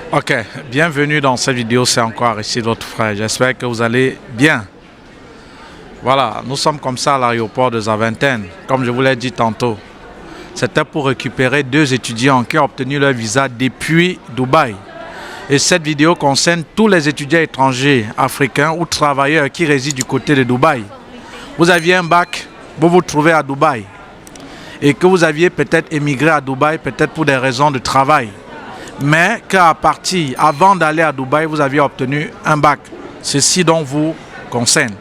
Ok, bienvenue dans cette vidéo, c'est encore Aristide, votre frère. J'espère que vous allez bien. Voilà, nous sommes comme ça à l'aéroport de Zaventem, comme je vous l'ai dit tantôt. C'était pour récupérer deux étudiants qui ont obtenu leur visa depuis Dubaï. Et cette vidéo concerne tous les étudiants étrangers, africains ou travailleurs qui résident du côté de Dubaï. Vous aviez un bac, vous vous trouvez à Dubaï. Et que vous aviez peut-être émigré à Dubaï, peut-être pour des raisons de travail. Mais qu'à partir, avant d'aller à Dubaï, vous aviez obtenu un bac. Ceci dont vous concerne.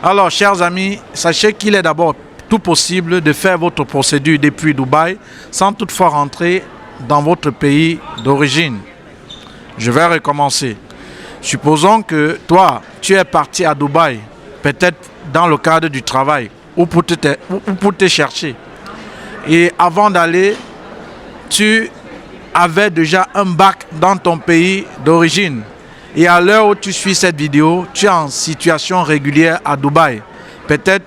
Alors, chers amis, sachez qu'il est d'abord tout possible de faire votre procédure depuis Dubaï sans toutefois rentrer dans votre pays d'origine. Je vais recommencer. Supposons que toi, tu es parti à Dubaï, peut-être dans le cadre du travail ou pour te chercher. Et avant d'aller, tu avais déjà un bac dans ton pays d'origine. Et à l'heure où tu suis cette vidéo, tu es en situation régulière à Dubaï. Peut-être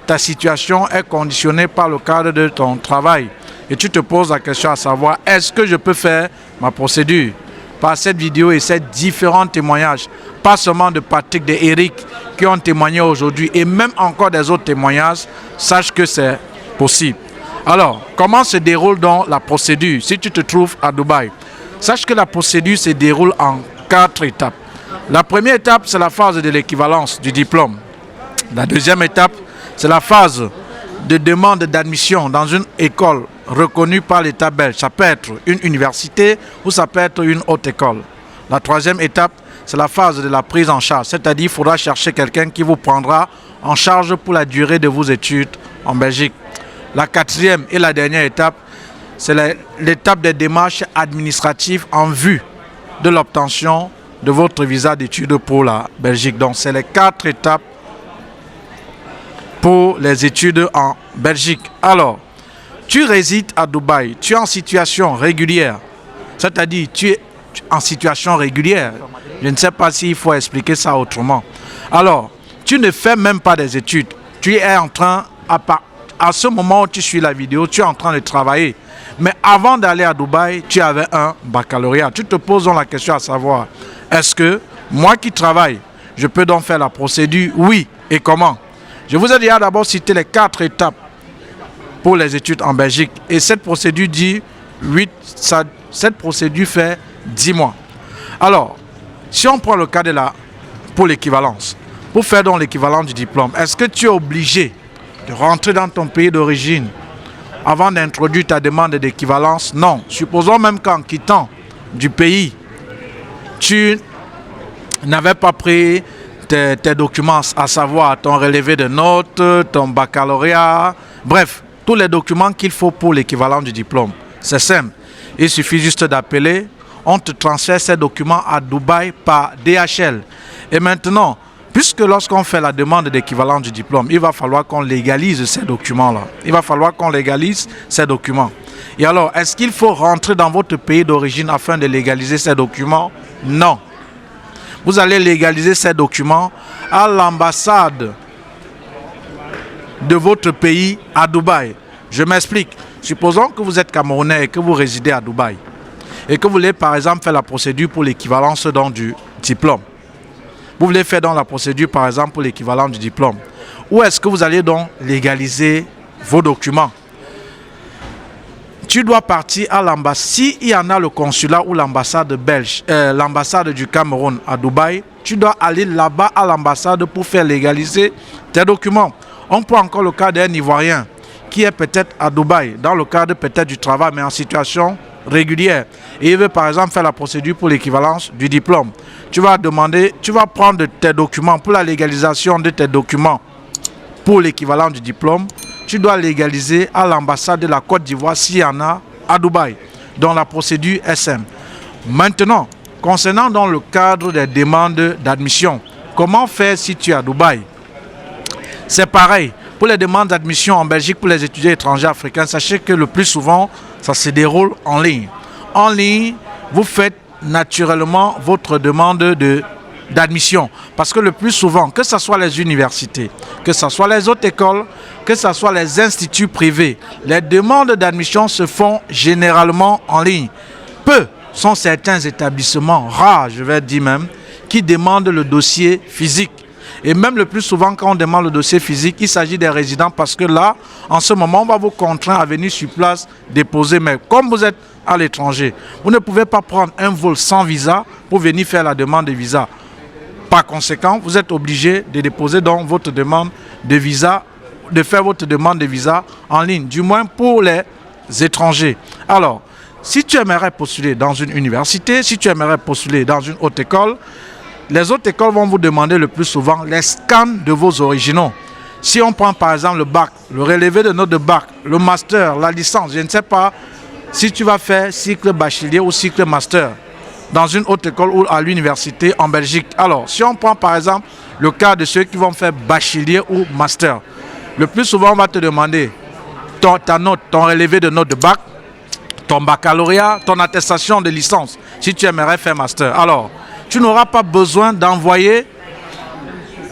ta situation est conditionnée par le cadre de ton travail. Et tu te poses la question à savoir, est-ce que je peux faire ma procédure? Par cette vidéo et ces différents témoignages, pas seulement de Patrick, de Eric qui ont témoigné aujourd'hui et même encore des autres témoignages, sache que c'est possible. Alors, comment se déroule donc la procédure si tu te trouves à Dubaï? Sache que la procédure se déroule en 4 étapes. La première étape, c'est la phase de l'équivalence du diplôme. La deuxième étape, c'est la phase de demande d'admission dans une école reconnue par l'État belge. Ça peut être une université ou ça peut être une haute école. La troisième étape, c'est la phase de la prise en charge. C'est-à-dire qu'il faudra chercher quelqu'un qui vous prendra en charge pour la durée de vos études en Belgique. La quatrième et la dernière étape, c'est l'étape des démarches administratives en vue de l'obtention de votre visa d'études pour la Belgique. Donc, c'est les 4 étapes pour les études en Belgique. Alors, tu résides à Dubaï, tu es en situation régulière, c'est-à-dire tu es en situation régulière. Je ne sais pas s'il faut expliquer ça autrement. Alors, tu ne fais même pas des études. Tu es en train, à ce moment où tu suis la vidéo, tu es en train de travailler. Mais avant d'aller à Dubaï, tu avais un baccalauréat. Tu te poses donc la question à savoir, est-ce que moi qui travaille, je peux donc faire la procédure? Oui. Et comment? Je vous ai déjà d'abord cité les 4 étapes pour les études en Belgique. Et cette procédure dit 8, cette procédure fait 10 mois. Alors, si on prend le cas pour l'équivalence, pour faire donc l'équivalent du diplôme, est-ce que tu es obligé de rentrer dans ton pays d'origine avant d'introduire ta demande d'équivalence? Non. Supposons même qu'en quittant du pays, tu n'avais pas pris tes documents, à savoir ton relevé de notes, ton baccalauréat, bref, tous les documents qu'il faut pour l'équivalent du diplôme. C'est simple. Il suffit juste d'appeler, on te transfère ces documents à Dubaï par DHL. Et maintenant, puisque lorsqu'on fait la demande d'équivalent du diplôme, il va falloir qu'on légalise ces documents-là. Il va falloir qu'on légalise ces documents. Et alors, est-ce qu'il faut rentrer dans votre pays d'origine afin de légaliser ces documents? Non. Vous allez légaliser ces documents à l'ambassade de votre pays à Dubaï. Je m'explique. Supposons que vous êtes Camerounais et que vous résidez à Dubaï et que vous voulez par exemple faire la procédure pour l'équivalence du diplôme. Vous voulez faire donc la procédure par exemple pour l'équivalent du diplôme. Où est-ce que vous allez donc légaliser vos documents? Tu dois partir à l'ambassade. S'il y en a le consulat ou l'ambassade belge, l'ambassade du Cameroun à Dubaï, tu dois aller là-bas à l'ambassade pour faire légaliser tes documents. On prend encore le cas d'un Ivoirien qui est peut-être à Dubaï, dans le cadre peut-être du travail, mais en situation régulière. Et il veut par exemple faire la procédure pour l'équivalence du diplôme. Tu vas prendre tes documents pour la légalisation de tes documents pour l'équivalent du diplôme. Tu dois légaliser à l'ambassade de la Côte d'Ivoire s'il y en a à Dubaï, dans la procédure SM. Maintenant, concernant dans le cadre des demandes d'admission, comment faire si tu es à Dubaï? C'est pareil. Pour les demandes d'admission en Belgique pour les étudiants étrangers africains, sachez que le plus souvent, ça se déroule en ligne. En ligne, vous faites naturellement votre demande d'admission. Parce que le plus souvent, que ce soit les universités, que ce soit les autres écoles, que ce soit les instituts privés, les demandes d'admission se font généralement en ligne. Peu sont certains établissements, rares je vais dire même, qui demandent le dossier physique. Et même le plus souvent, quand on demande le dossier physique, il s'agit des résidents parce que là, en ce moment, on va vous contraindre à venir sur place déposer. Mais comme vous êtes à l'étranger, vous ne pouvez pas prendre un vol sans visa pour venir faire la demande de visa. Par conséquent, vous êtes obligé de déposer donc votre demande de visa, de faire votre demande de visa en ligne, du moins pour les étrangers. Alors, si tu aimerais postuler dans une université, si tu aimerais postuler dans une haute école, les autres écoles vont vous demander le plus souvent les scans de vos originaux. Si on prend par exemple le bac, le relevé de notes de bac, le master, la licence, je ne sais pas si tu vas faire cycle bachelier ou cycle master dans une haute école ou à l'université en Belgique. Alors, si on prend par exemple le cas de ceux qui vont faire bachelier ou master, le plus souvent on va te demander ta note, ton relevé de notes de bac, ton baccalauréat, ton attestation de licence, si tu aimerais faire master. Alors, tu n'auras pas besoin d'envoyer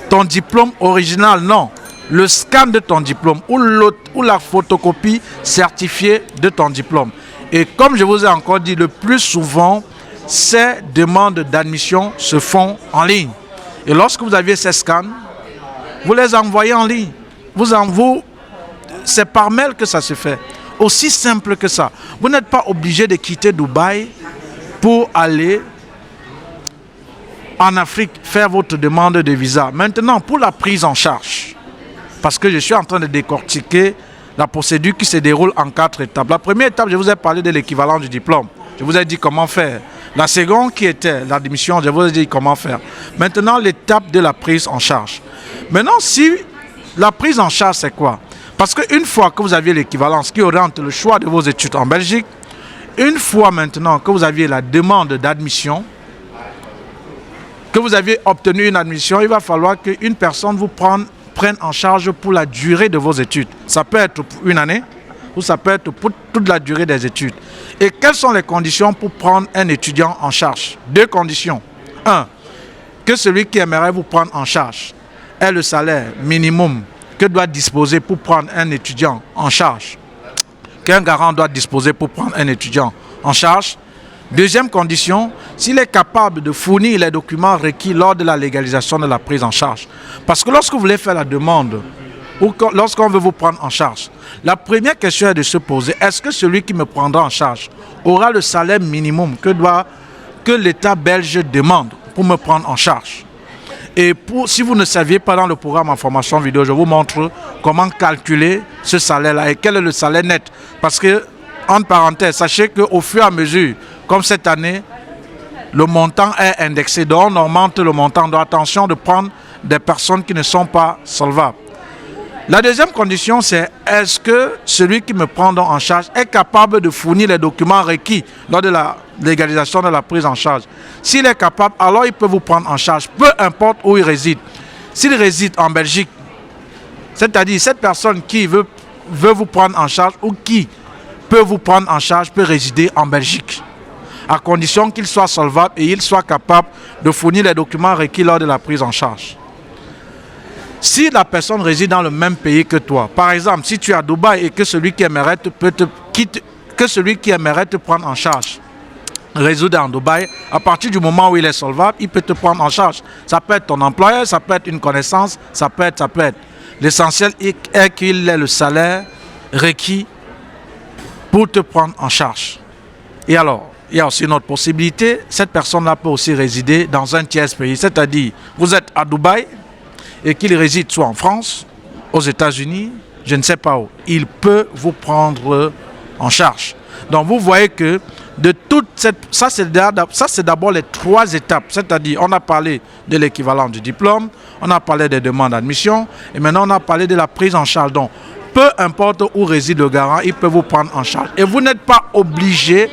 ton diplôme original, non. Le scan de ton diplôme ou la photocopie certifiée de ton diplôme. Et comme je vous ai encore dit, le plus souvent, ces demandes d'admission se font en ligne. Et lorsque vous avez ces scans, vous les envoyez en ligne. C'est par mail que ça se fait. Aussi simple que ça. Vous n'êtes pas obligé de quitter Dubaï pour aller en Afrique faire votre demande de visa. Maintenant, pour la prise en charge, parce que je suis en train de décortiquer la procédure qui se déroule en 4 étapes. La première étape, je vous ai parlé de l'équivalent du diplôme. Je vous ai dit comment faire. La seconde, qui était l'admission, je vous ai dit comment faire. Maintenant, l'étape de la prise en charge. Maintenant, si la prise en charge, c'est quoi? Parce qu'une fois que vous aviez l'équivalence qui oriente le choix de vos études en Belgique, une fois maintenant que vous aviez la demande d'admission, que vous avez obtenu une admission, il va falloir qu'une personne vous prenne en charge pour la durée de vos études. Ça peut être pour une année ou ça peut être pour toute la durée des études. Et quelles sont les conditions pour prendre un étudiant en charge? 2 conditions. 1. Que celui qui aimerait vous prendre en charge ait le salaire minimum que doit disposer pour prendre un étudiant en charge. Qu'un garant doit disposer pour prendre un étudiant en charge. Deuxième condition, s'il est capable de fournir les documents requis lors de la légalisation de la prise en charge. Parce que lorsque vous voulez faire la demande ou lorsqu'on veut vous prendre en charge, la première question est de se poser, est-ce que celui qui me prendra en charge aura le salaire minimum que l'État belge demande pour me prendre en charge? Et si vous ne saviez pas dans le programme en formation vidéo, je vous montre comment calculer ce salaire-là et quel est le salaire net. Parce que, entre parenthèses, sachez qu'au fur et à mesure, comme cette année, le montant est indexé. Donc, on augmente le montant. Donc, attention de prendre des personnes qui ne sont pas solvables. La deuxième condition, c'est est-ce que celui qui me prend donc en charge est capable de fournir les documents requis lors de la légalisation de la prise en charge. S'il est capable, alors il peut vous prendre en charge, peu importe où il réside. S'il réside en Belgique, c'est-à-dire cette personne qui veut vous prendre en charge ou qui peut vous prendre en charge peut résider en Belgique, à condition qu'il soit solvable et il soit capable de fournir les documents requis lors de la prise en charge. Si la personne réside dans le même pays que toi, par exemple, si tu es à Dubaï et que celui qui aimerait te prendre en charge réside en Dubaï, à partir du moment où il est solvable, il peut te prendre en charge. Ça peut être ton employeur, ça peut être une connaissance, ça peut être. L'essentiel est qu'il ait le salaire requis pour te prendre en charge. Et alors, il y a aussi une autre possibilité, cette personne-là peut aussi résider dans un tiers pays, c'est-à-dire vous êtes à Dubaï et qu'il réside soit en France, aux États-Unis, je ne sais pas où, il peut vous prendre en charge. Donc vous voyez que de toute ça c'est d'abord les 3 étapes, c'est-à-dire on a parlé de l'équivalent du diplôme, on a parlé des demandes d'admission et maintenant on a parlé de la prise en charge. Donc peu importe où réside le garant, il peut vous prendre en charge. Et vous n'êtes pas obligé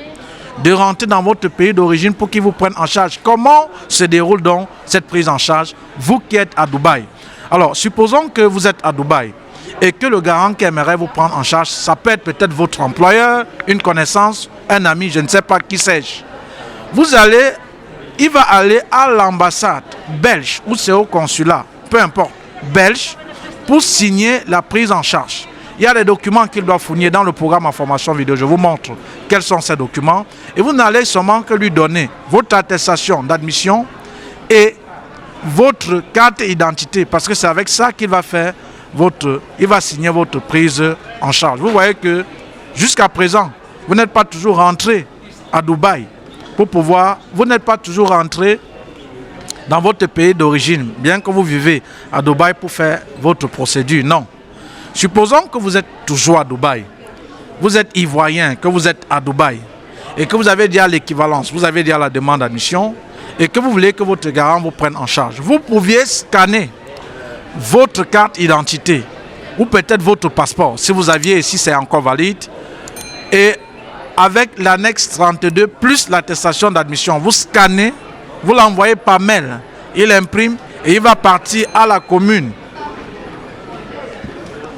de rentrer dans votre pays d'origine pour qu'il vous prenne en charge. Comment se déroule donc cette prise en charge, vous qui êtes à Dubaï? Alors, supposons que vous êtes à Dubaï et que le garant qui aimerait vous prendre en charge, ça peut être peut-être votre employeur, une connaissance, un ami, je ne sais pas qui sais-je. Il va aller à l'ambassade belge ou c'est au consulat, peu importe, belge, pour signer la prise en charge. il y a des documents qu'il doit fournir dans le programme en formation vidéo. Je vous montre quels sont ces documents. Et vous n'allez seulement que lui donner votre attestation d'admission et votre carte d'identité. Parce que c'est avec ça qu'il va faire il va signer votre prise en charge. Vous voyez que jusqu'à présent, vous n'êtes pas toujours rentré à Dubaï vous n'êtes pas toujours rentré dans votre pays d'origine, bien que vous vivez à Dubaï pour faire votre procédure. Non. Supposons que vous êtes toujours à Dubaï, vous êtes ivoirien, que vous êtes à Dubaï et que vous avez déjà l'équivalence, vous avez déjà la demande d'admission et que vous voulez que votre garant vous prenne en charge. Vous pouviez scanner votre carte d'identité ou peut-être votre passeport, si vous aviez, si c'est encore valide, et avec l'annexe 32 plus l'attestation d'admission, vous scannez, vous l'envoyez par mail, il imprime et il va partir à la commune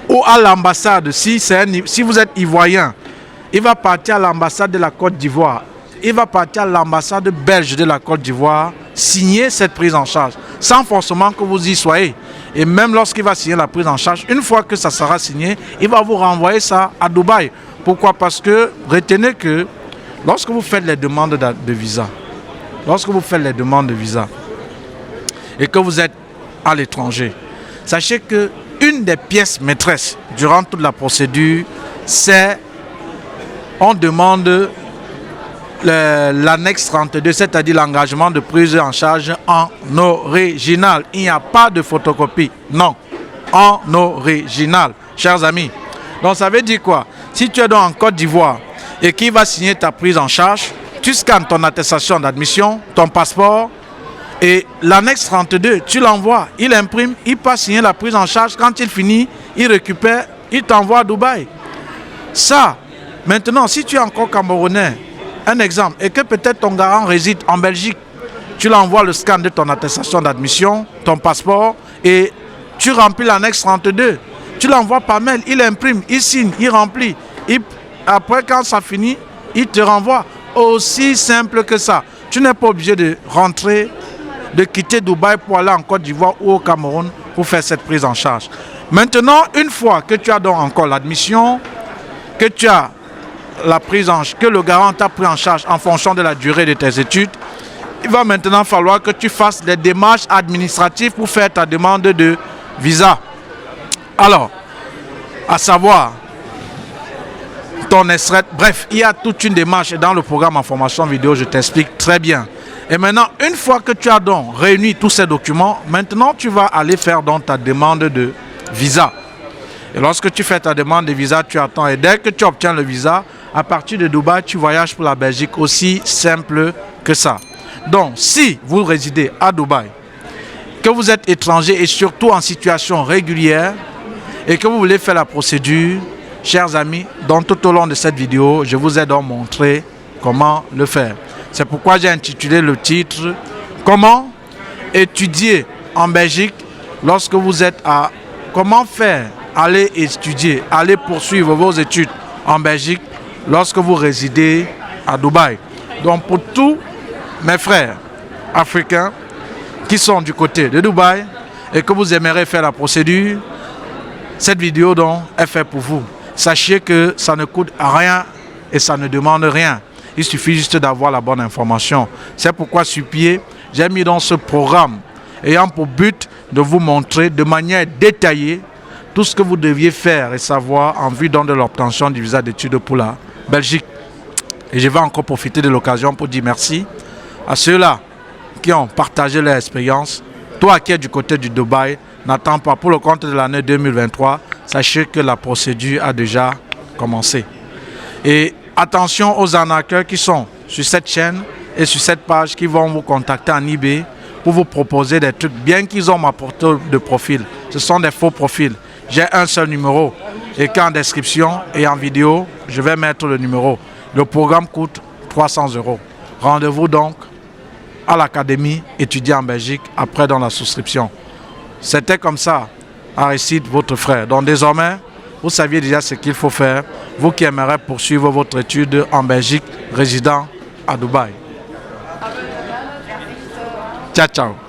ou à l'ambassade. Si vous êtes ivoirien, il va partir à l'ambassade de la Côte d'Ivoire, il va partir à l'ambassade belge de la Côte d'Ivoire, signer cette prise en charge, sans forcément que vous y soyez. Et même lorsqu'il va signer la prise en charge, une fois que ça sera signé, il va vous renvoyer ça à Dubaï. Pourquoi? Parce que retenez que lorsque vous faites les demandes de visa, et que vous êtes à l'étranger, sachez que une des pièces maîtresses durant toute la procédure, c'est on demande l'annexe 32, c'est-à-dire l'engagement de prise en charge en original. Il n'y a pas de photocopie, non, en original, chers amis. Donc ça veut dire quoi? Si tu es donc en Côte d'Ivoire et qu'il va signer ta prise en charge, tu scannes ton attestation d'admission, ton passeport et l'annexe 32, tu l'envoies, il imprime, il passe signer la prise en charge. Quand il finit, il récupère, il t'envoie à Dubaï. Ça, maintenant, si tu es encore Camerounais, un exemple, et que peut-être ton garant réside en Belgique, tu l'envoies le scan de ton attestation d'admission, ton passeport, et tu remplis l'annexe 32. Tu l'envoies par mail, il imprime, il signe, il remplit. Après, quand ça finit, il te renvoie. Aussi simple que ça. Tu n'es pas obligé de rentrer, de quitter Dubaï pour aller en Côte d'Ivoire ou au Cameroun pour faire cette prise en charge. Maintenant, une fois que tu as donc encore l'admission, que tu as la prise en charge, que le garant t'a pris en charge en fonction de la durée de tes études, il va maintenant falloir que tu fasses des démarches administratives pour faire ta demande de visa. Alors, à savoir, ton extrait, bref, il y a toute une démarche dans le programme en formation vidéo, je t'explique très bien. Et maintenant, une fois que tu as donc réuni tous ces documents, maintenant tu vas aller faire donc ta demande de visa. Et lorsque tu fais ta demande de visa, tu attends. Et dès que tu obtiens le visa, à partir de Dubaï, tu voyages pour la Belgique, aussi simple que ça. Donc, si vous résidez à Dubaï, que vous êtes étranger et surtout en situation régulière, et que vous voulez faire la procédure, chers amis, donc tout au long de cette vidéo, je vous ai donc montré comment le faire. C'est pourquoi j'ai intitulé le titre « Comment étudier en Belgique lorsque vous êtes à... Comment faire aller étudier, aller poursuivre vos études en Belgique lorsque vous résidez à Dubaï ». Donc pour tous mes frères africains qui sont du côté de Dubaï et que vous aimeriez faire la procédure, cette vidéo donc est faite pour vous. Sachez que ça ne coûte rien et ça ne demande rien. Il suffit juste d'avoir la bonne information. C'est pourquoi sur pied, j'ai mis dans ce programme ayant pour but de vous montrer de manière détaillée tout ce que vous deviez faire et savoir en vue donc de l'obtention du visa d'études pour la Belgique. Et je vais encore profiter de l'occasion pour dire merci à ceux-là qui ont partagé leur expérience. Toi qui es du côté du Dubaï, n'attends pas. Pour le compte de l'année 2023, sachez que la procédure a déjà commencé. Et attention aux arnaqueurs qui sont sur cette chaîne et sur cette page qui vont vous contacter en eBay pour vous proposer des trucs, bien qu'ils ont ma photo de profil. Ce sont des faux profils. J'ai un seul numéro et qu'en description et en vidéo, je vais mettre le numéro. Le programme coûte 300 €. Rendez-vous donc à l'académie étudier en Belgique après dans la souscription. C'était comme ça, Aristide, votre frère. Donc désormais, vous saviez déjà ce qu'il faut faire, vous qui aimeriez poursuivre votre étude en Belgique, résident à Dubaï. Ciao, ciao.